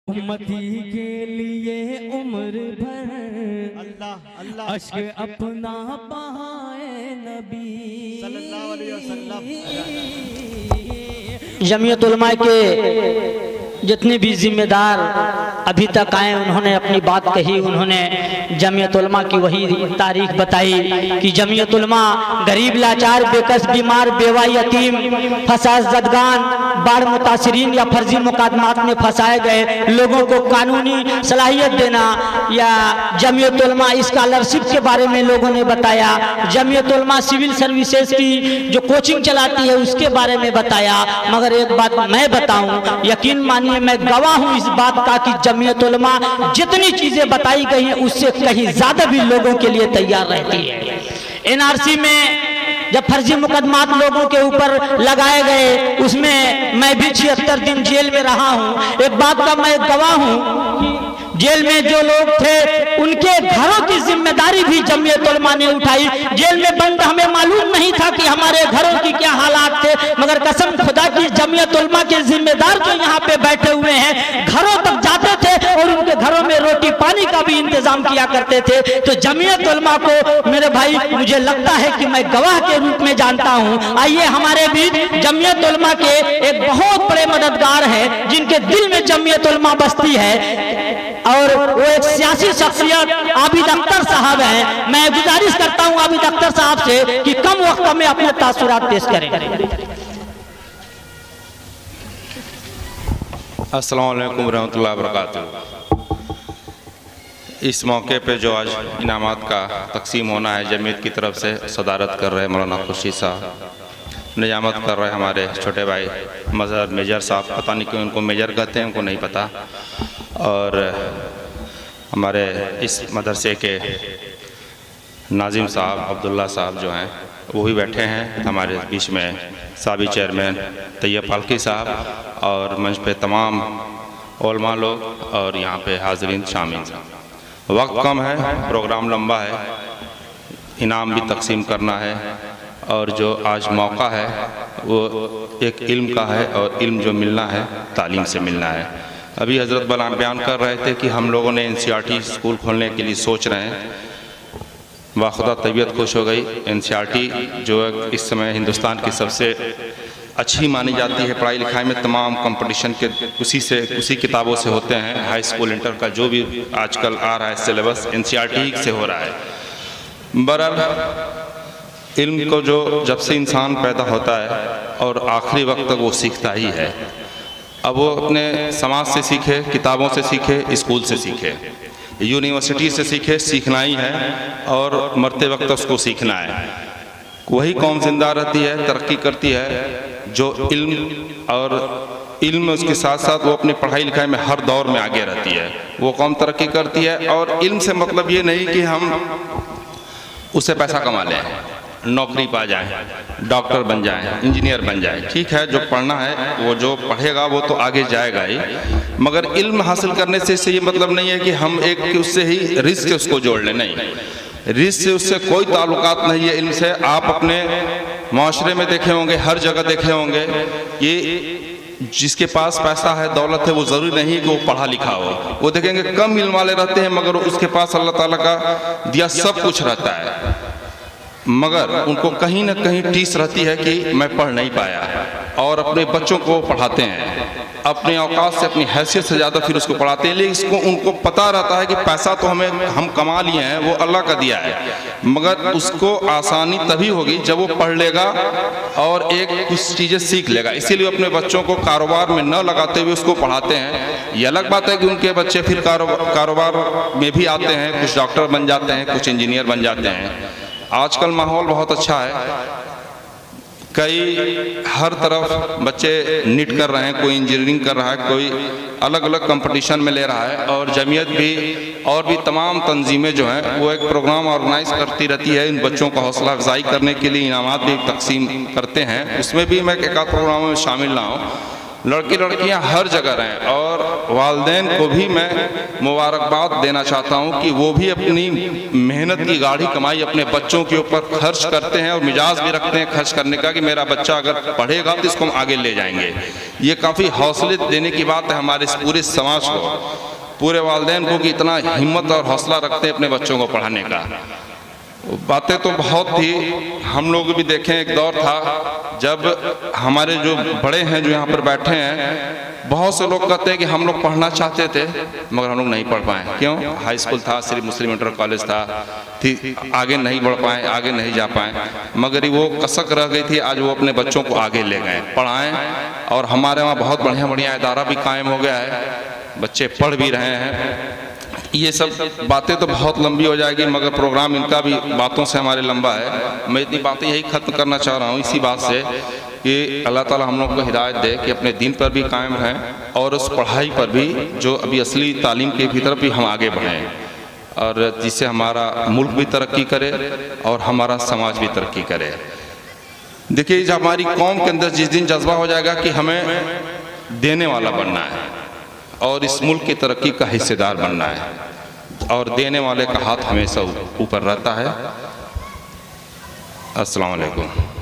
उम्मती के लिए उम्र भर अल्लाह अल्लाह अश्क अपना बहाए नबी सल्लल्लाहु अलैहि वसल्लम। जमीयत उलमा के जितने भी जिम्मेदार अभी तक आए उन्होंने अपनी बात कही। उन्होंने जमीयत उलमा की वही तारीख बताई कि जमीयत उलमा गरीब लाचार बेकस बीमार बेवा यतीम फसाद जदगान बाढ़ मुतासरीन या फर्जी मुकदमात में फंसाए गए लोगों को कानूनी सलाहियत देना या जमीयत उलमा स्कॉलरशिप के बारे में लोगों ने बताया। जमीयत उलमा सिविल सर्विसेज की जो कोचिंग चलाती है उसके बारे में बताया। मगर एक बात मैं बताऊं, यकीन मानिए मैं गवाह हूं इस बात का कि जमीयत उलमा जितनी चीजें बताई गई हैं उससे कहीं ज्यादा भी लोगों के लिए तैयार रहती है। एनआरसी में जब फर्जी मुकदमात लोगों के ऊपर लगाए गए उसमें मैं भी 76 दिन जेल में रहा हूं। एक बात का मैं गवाह हूं कि जेल में जो लोग थे उनके घरों की जिम्मेदारी भी जमीयत उलमा ने उठाई। जेल में बंद हमें मालूम नहीं था कि हमारे घरों की क्या हालात थे, मगर कसम खुदा की जमीयत उलमा के जिम्मेदार जो यहाँ पे बैठे हुए हैं घरों तक जाते थे और उनके घरों में रोटी पानी का भी इंतजाम किया करते थे। तो जमीयत उलमा को मेरे भाई मुझे लगता है कि मैं गवाह के रूप में जानता हूँ। आइए हमारे बीच जमीयत उलमा के एक बहुत बड़े मददगार हैं जिनके दिल में जमीयत उलमा बसती है और वो एक सियासी शख्सियत आबिद अख्तर साहब हैं। मैं गुजारिश करता हूं आबिद अख्तर साहब से कि कम वक्त में अपने तासुरात पेश करें। अस्सलाम वालेकुम रहमतुल्लाहि व बरकातुहू। इस मौके पे जो आज इनामात का तकसीम होना है जमीयत की तरफ से सदारत कर रहे मौलाना खुर्शीद साहब, निजामत कर रहे हमारे छोटे भाई मजहर मेजर साहब, पता नहीं क्यों उनको मेजर कहते हैं, उनको नहीं पता। और हमारे इस मदरसे के नाजिम साहब अब्दुल्ला साहब जो हैं वो भी बैठे हैं। हमारे बीच में साबी चेयरमैन तैयब फाल्की साहब और मंच पे तमाम उलमा लोग और यहाँ पे हाज़रीन शामिल। वक्त कम है, प्रोग्राम लंबा है, इनाम भी तकसीम करना है और जो आज मौका है वो एक इल्म का है और इल्म जो मिलना है तालीम से मिलना है। अभी हज़रत बयान कर रहे थे कि हम लोगों ने NCERT स्कूल खोलने के लिए सोच रहे हैं। बाखुदा तबीयत खुश हो गई। NCERT जो इस समय हिंदुस्तान की सबसे अच्छी मानी जाती है पढ़ाई लिखाई में, तमाम कंपटीशन के उसी किताबों से होते हैं। हाई स्कूल इंटर का जो भी आजकल आ रहा है सिलेबस NCERT से हो रहा है। बहरहाल इल्म को जो जब से इंसान पैदा होता है और आखिरी वक्त तक वो सीखता ही है। अब वो अपने समाज से सीखे, किताबों से सीखे, स्कूल से सीखे, यूनिवर्सिटी से सीखे, सीखना ही है और मरते वक्त उसको सीखना है। वही कौम जिंदा रहती है, तरक्की करती है जो इल्म और इल्म उसके साथ साथ वो अपनी पढ़ाई लिखाई में हर दौर में आगे रहती है। वो कौम तरक्की करती है। और इल्म से मतलब ये नहीं कि हम उससे पैसा कमा लें, नौकरी पा जाएं, डॉक्टर बन जाएं, इंजीनियर बन जाएं। ठीक है, जो पढ़ना है वो जो पढ़ेगा वो तो आगे जाएगा ही, मगर इल्म हासिल करने से ये मतलब नहीं है कि हम एक उससे ही रिस्क उसको जोड़ लें। नहीं, रिस्क से उससे कोई ताल्लुकात नहीं है। इल्म से आप अपने माशरे में देखे होंगे, हर जगह देखे होंगे, ये जिसके पास पैसा है दौलत है वो ज़रूरी नहीं है कि वो पढ़ा लिखा हो। वो देखेंगे कम इल्म वाले रहते हैं मगर उसके पास अल्लाह ताला का दिया सब कुछ रहता है, मगर उनको कहीं ना कहीं टीस रहती है कि मैं पढ़ नहीं पाया। और अपने बच्चों को पढ़ाते हैं अपने औकात से, अपनी हैसियत से ज़्यादा फिर उसको पढ़ाते हैं। लेकिन इसको उनको पता रहता है कि पैसा तो हम कमा लिए हैं, वो अल्लाह का दिया है, मगर उसको आसानी तभी होगी जब वो पढ़ लेगा और एक कुछ चीज़ें सीख लेगा। इसीलिए अपने बच्चों को कारोबार में न लगाते हुए उसको पढ़ाते हैं। ये अलग बात है कि उनके बच्चे फिर कारोबार में भी आते हैं, कुछ डॉक्टर बन जाते हैं, कुछ इंजीनियर बन जाते हैं। आजकल माहौल बहुत अच्छा है, कई हर तरफ बच्चे नीट कर रहे हैं, कोई इंजीनियरिंग कर रहा है, कोई अलग अलग कंपटीशन में ले रहा है। और जमीयत भी और भी तमाम तंजीमें जो हैं वो एक प्रोग्राम ऑर्गेनाइज करती रहती है इन बच्चों का हौसला अफजाई करने के लिए, इनामात भी तकसीम करते हैं। उसमें भी मैं एक आध प्रोग्राम में शामिल ना हूँ। लड़के लड़कियां हर जगह रहें और वालिदैन को भी मैं मुबारकबाद देना चाहता हूं कि वो भी अपनी मेहनत की गाढ़ी कमाई अपने बच्चों के ऊपर खर्च करते हैं और मिजाज भी रखते हैं खर्च करने का कि मेरा बच्चा अगर पढ़ेगा तो इसको हम आगे ले जाएंगे। ये काफ़ी हौसले देने की बात है हमारे इस पूरे समाज को, पूरे वालिदैन को, कि इतना हिम्मत और हौसला रखते हैं अपने बच्चों को पढ़ाने का। बातें तो बहुत थी, हम लोग भी देखें, एक दौर था जब हमारे जो बड़े हैं जो यहाँ पर बैठे हैं, बहुत से लोग कहते हैं कि हम लोग पढ़ना चाहते थे मगर हम लोग नहीं पढ़ पाए। क्यों? हाई स्कूल था, श्री मुस्लिम इंटर कॉलेज था, आगे नहीं बढ़ पाए, आगे नहीं जा पाए, मगर वो कसक रह गई थी। आज वो अपने बच्चों को आगे ले गए, पढ़ाएं, और हमारे वहाँ बहुत बढ़िया बढ़िया इदारा भी कायम हो गया है, बच्चे पढ़ भी रहे हैं। ये सब बातें तो बहुत लंबी हो जाएगी, मगर प्रोग्राम इनका भी बातों से हमारे लंबा है। मैं इतनी बातें यही ख़त्म करना चाह रहा हूँ इसी बात से कि अल्लाह ताला हम लोग को हिदायत दे कि अपने दीन पर भी कायम रहें और उस पढ़ाई पर भी जो अभी असली तालीम के भी तरफ भी हम आगे बढ़ें, और जिससे हमारा मुल्क भी तरक्की करे और हमारा समाज भी तरक्की करे। देखिए, जब हमारी कौम के अंदर जिस दिन जज्बा हो जाएगा कि हमें देने वाला बनना है और इस मुल्क की तरक्की का हिस्सेदार बनना है, और देने वाले का हाथ हमेशा ऊपर रहता है। अस्सलाम वालेकुम।